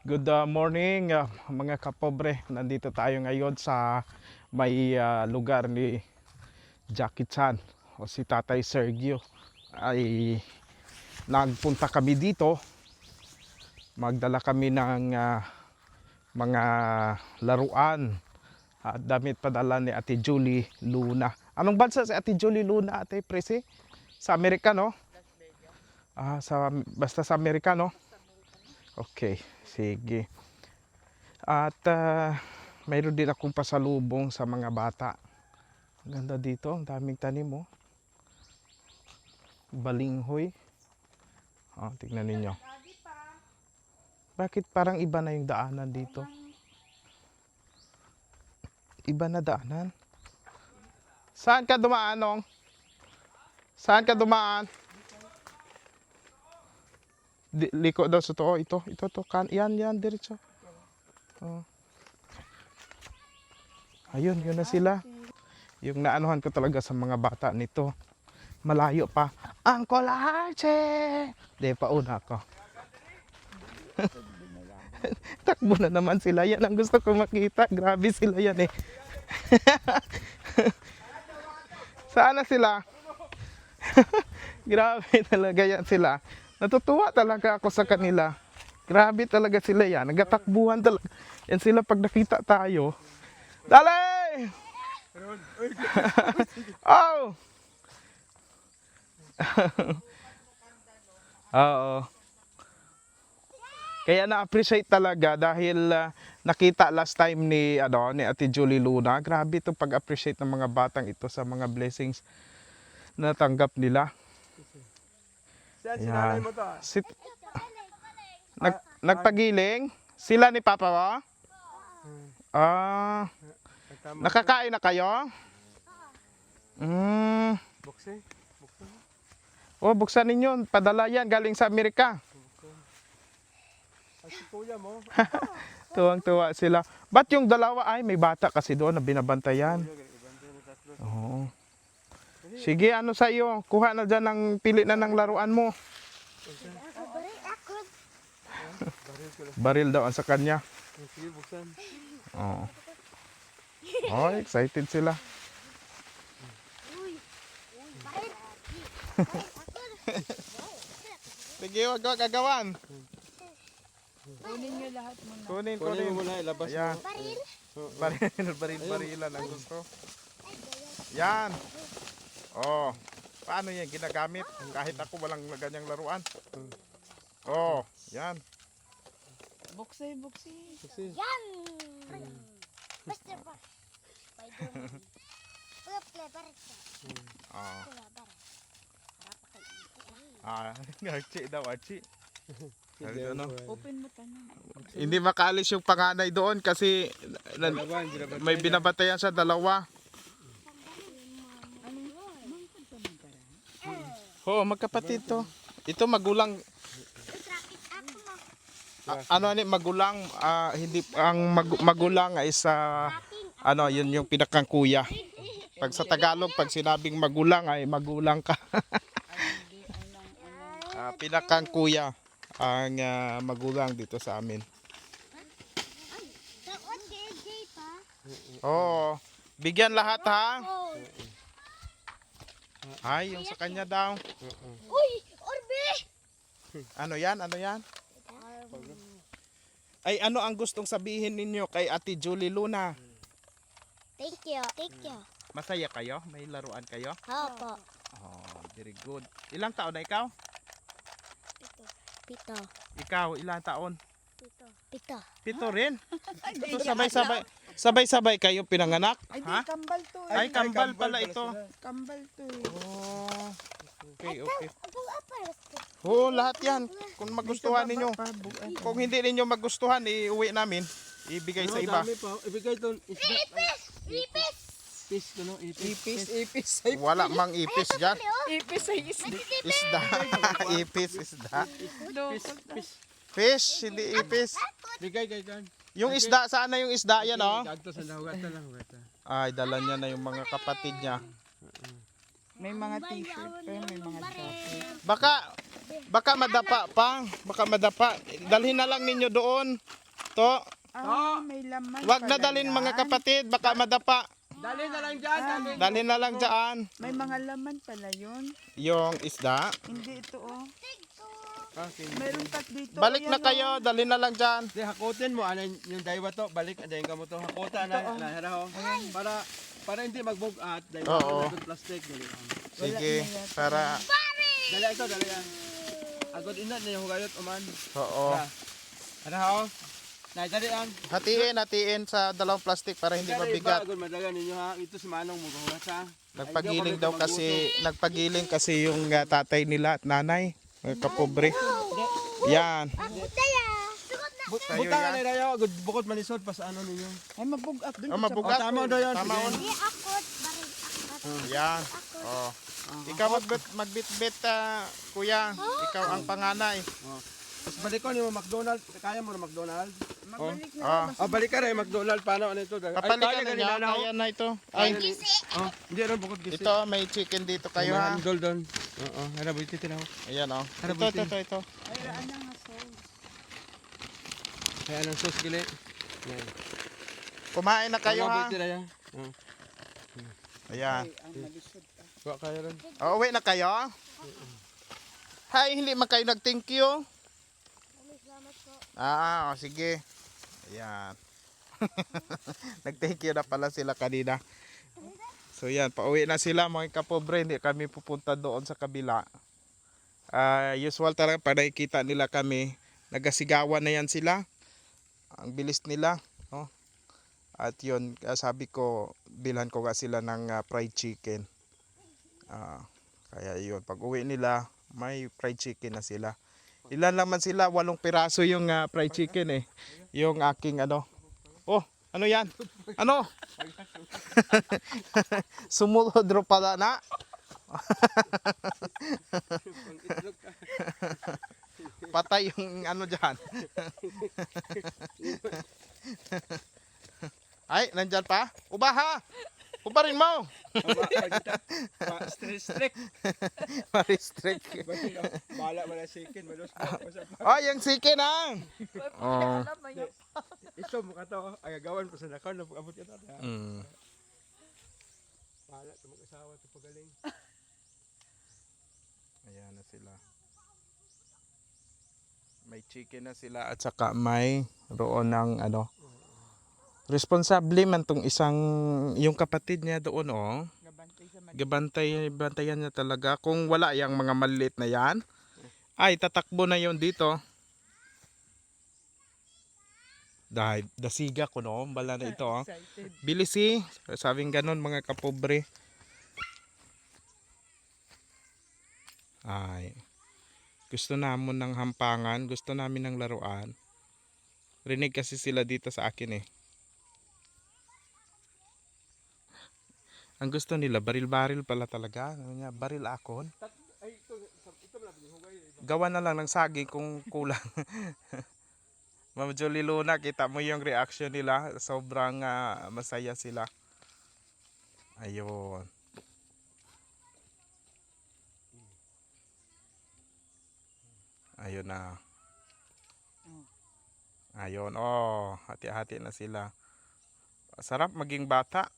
Good morning mga kapobre. Nandito tayo ngayon sa may lugar ni Jackie Chan o si Tatay Sergio. Ay nagpunta kami dito. Magdala kami ng mga laruan at damit padala ni Ate Julie Luna. Anong bansa si Ate Julie Luna, Ate Presi? Sa Amerika, no? Basta sa Amerika, no? Okay, sige. At mayroon din akong pasalubong sa mga bata. Ang ganda dito, ang daming tanim, oh. Balinghoy. Tignan ninyo. Bakit parang iba na yung daanan dito? Iba na daanan? Saan ka dumaan, Nong? Saan ka dumaan? Liko daw sa to. Ito to. Yan, diretso. Oh. Ayun, yun na sila. Yung naanuhan ko talaga sa mga bata nito. Malayo pa. Uncle Archie! Di, pauna ako. Takbo na naman sila. Yan ang gusto ko makita. Grabe sila yan eh. Saan na sila? Grabe talaga yan sila. Natutuwa talaga ako sa kanila. Grabe talaga sila yan. Nagatakbuhan talaga. Yan sila pag nakita tayo. Dali! Oh! Oo. Kaya na-appreciate talaga dahil nakita last time ni Ate Julie Luna. Grabe itong pag-appreciate ng mga batang ito sa mga blessings na tanggap nila. Yan. Nagpagiling? Sila ni Papa mo? Nakakain na kayo? Buksan. Buksan ninyo. Padala yan galing sa Amerika. Ay, si kuya mo. Tuwang-tuwa sila. Ba't yung dalawa ay may bata kasi doon na binabantayan? Oo. Sige, ano sa iyo? Kuha na dyan ng pili na ng laruan mo. Baril daw ang sa kanya. Sige, buksan. Oo. Oh, excited sila. Sige, wag gagawan. Kunin nyo lahat muna. Kunin Kunin mo muna, ilabas Ayan. mo. Barilan ang gusto. Yan. Oh. Paano yan ginagamit? Kahit ako walang ganyang laruan. Oh, yan. Buksay. Yan! Basta pa. Archie daw, Archie. Ano? Open mo tanong. Hindi makaalis yung panganay doon kasi may binabatayan sa dalawa. Oo, magkapatid to. Ito magulang. Magulang, hindi ang magulang ay sa yun yung pinakang kuya. Pag sa Tagalog, pag sinabing magulang ay magulang ka. Pinakang kuya ang magulang dito sa amin. Oo, bigyan lahat ha. Ay, yung sa kanya daw. Uy! Orbe! Ano yan? Ay, ano ang gustong sabihin ninyo kay Ate Julie Luna? Thank you. Masaya kayo? May laruan kayo? Opo. Oh, very good. Ilang taon na ikaw? Pito. Ikaw, ilang taon? Pito. Pito rin? So, sabay-sabay kayo pinanganak? Ay, di, Ha? kambal to. Ay, kambal pala ito. Kambal to. Oh, okay. Oo, lahat yan. Kung magustuhan ninyo. Kung hindi ninyo magustuhan, iuwi namin. Ibigay sa iba. Dami pa. Ibigay doon. Isda. Ipis! Ipis. Ano? Ipis. Ipis. Wala mang ipis dyan. Ipis ay isda. Isda. Ipis, isda. Ipis. Fish, hindi ipis. Bigay kay Dan. Yung isda, saan na yung isda yan, oh? Dagto sa lahugatan lang. Ay, dala niya na yung mga kapatid niya. May mga t-shirt pa, may mga jacket. Baka Baka madapa pa. Baka madapa. Dalhin na lang ninyo doon. To. May laman Wag na pala dalhin yan. mga kapatid. Baka madapa. Dali na lang dyan. Dali. Dalhin na lang dyan. May mga laman pala yun. Yung isda. Hindi ito oh. Okay. Meron tat dito. Balik na ayan, kayo. Dalhin na lang dyan. Di, hakutin mo. Ano yung daywa to? Balik. Andayin ka mo to. Hakutan na. Haraho. Para hindi magbugat. Daywa Oo. mo plastic. Dali. Sige. Para. Dali ito. Dali yan. Agad ina na yung hugayot uman. Oo. Haraho. Dali yan. Hatiin sa dalawang plastic para hindi mabigat. Agad madagan ninyo ha. Ito si Manong maghuhugas ha. Nagpagiling daw kasi, nagpagiling kasi yung tatay nila at nanay. Mga kapobre. Yan. Tayo Buta ka yan. na dayo. Agad bukod manisod pa sa ano ninyo. Ay mabugat dun. Oh, mabugat. Tama daw yan. Tama Sige. on. Di akot, baril akot. Yan. Oh. Ikaw magbit-bit kuya. Ikaw ang panganay. Tapos balik ko niyo McDonald. Kaya mo na McDonald? Magbalik na. Ah. Balik ka rin McDonald. Paano ano ito? Papalikan na niya. na Kaya na ito. Ay, Hindi rin bukod gisi. ito may chicken dito kayo ha. Handol doon. Oo. Harap ito tinaw. Ayan oh. Harap Ito. Ay raan na nga sauce. Kaya anong sauce gili. Yan. Kumain na kayo ha. Harap ito na yan. Ayan. Ang malisod ka. Kuha kayo rin. Oh, uwi na kayo. Hay, hindi man kayo nag-thank you. Sige. Ayan. Nag-thank you na pala sila kanina. So yan, pauwi na sila mga kapobre. Hindi kami pupunta doon sa kabila. Usual talaga pag nakikita nila kami, nagasigawan na yan sila. Ang bilis nila. Oh. At yun, sabi ko, bilhan ko nga sila ng fried chicken. Kaya yun, pag uwi nila, may fried chicken na sila. Ilan naman sila? 8 piraso yung fried chicken eh. Yung aking ano. Oh, ano yan? Ano? Sumulodro pala na. Patay yung ano dyan. Ay, nandyan pa? Ubaha! Ubarin mo! Strict. Maristrict. Bala mo na chicken. Malos mo. Oh, yung chicken ah! Oh. Iso mo ka to. Ay gagawan pa sa nakon. Abot ka to. Mm. Bala ito mag-asawa. Ito pagaling. Ayan na sila. May chicken na sila at saka may roon ng ano. Responsable man tong isang, yung kapatid niya doon oh. Gabantay sa Bantayan niya talaga. Kung wala yung mga maliit na yan, ay tatakbo na yon dito. Dahil dasiga ko no, bala na ito oh. excited. Bilis sabing ganon mga kapobre. Ay, gusto namin ng hampangan, gusto namin ng laruan. Rinig kasi sila dito sa akin eh. Ang gusto nila, baril-baril pala talaga. Ano niya, baril akon. Gawa na lang ng saging kung kulang. Ma'am Jolie Luna, kita mo yung reaction nila. Sobrang masaya sila. Ayun. Ayun na. Ayun. Oh, hati-hati na sila. Sarap maging bata.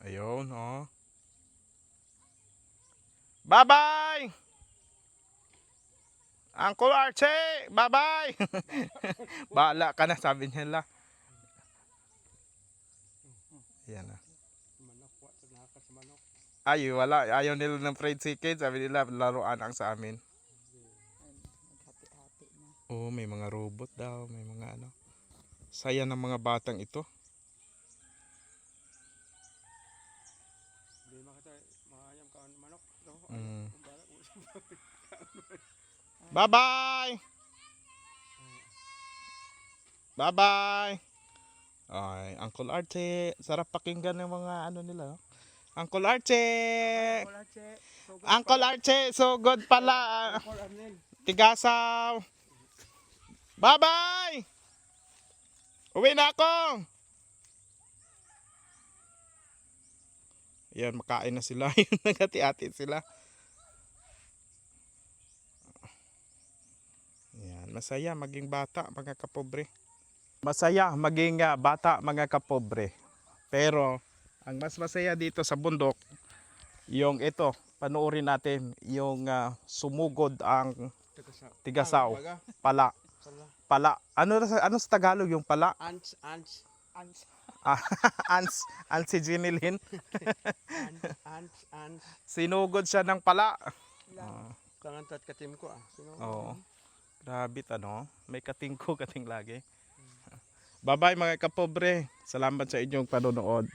Ayun, oh. Bye-bye! Uncle Archie! Bye-bye! Bahala ka na, sabi nila. Ayan na. Ay, wala. Ayaw nila ng fried chicken. Sabi nila, laruan ang sa amin. Hati-hati na. Oh, may mga robot daw. May mga ano. Saya ng mga batang ito. Mm. Bye-bye! Bye-bye! Ay, Uncle Archie. Sarap pakinggan ng mga ano nila. Uncle Archie! Uncle Archie, so good pala. Tigasaw. Bye-bye! Uwi na ako! Ayan, makain na sila. Yun, nagati-ati sila. Ayan, masaya maging bata mga kapobre. Masaya maging bata mga kapobre. Pero ang mas masaya dito sa bundok, yung ito, panoorin natin yung sumugod ang tigasaw, Baga, pala. pala. Pala. Ano sa Tagalog yung pala? Ants. Ah, ans si Jinilin. Ants. Sinugod siya ng pala. Tangan tat katim ko Sino? Oo. Grabe may kating ko kating lagi. Bye-bye mga kapobre. Salamat sa inyong panonood.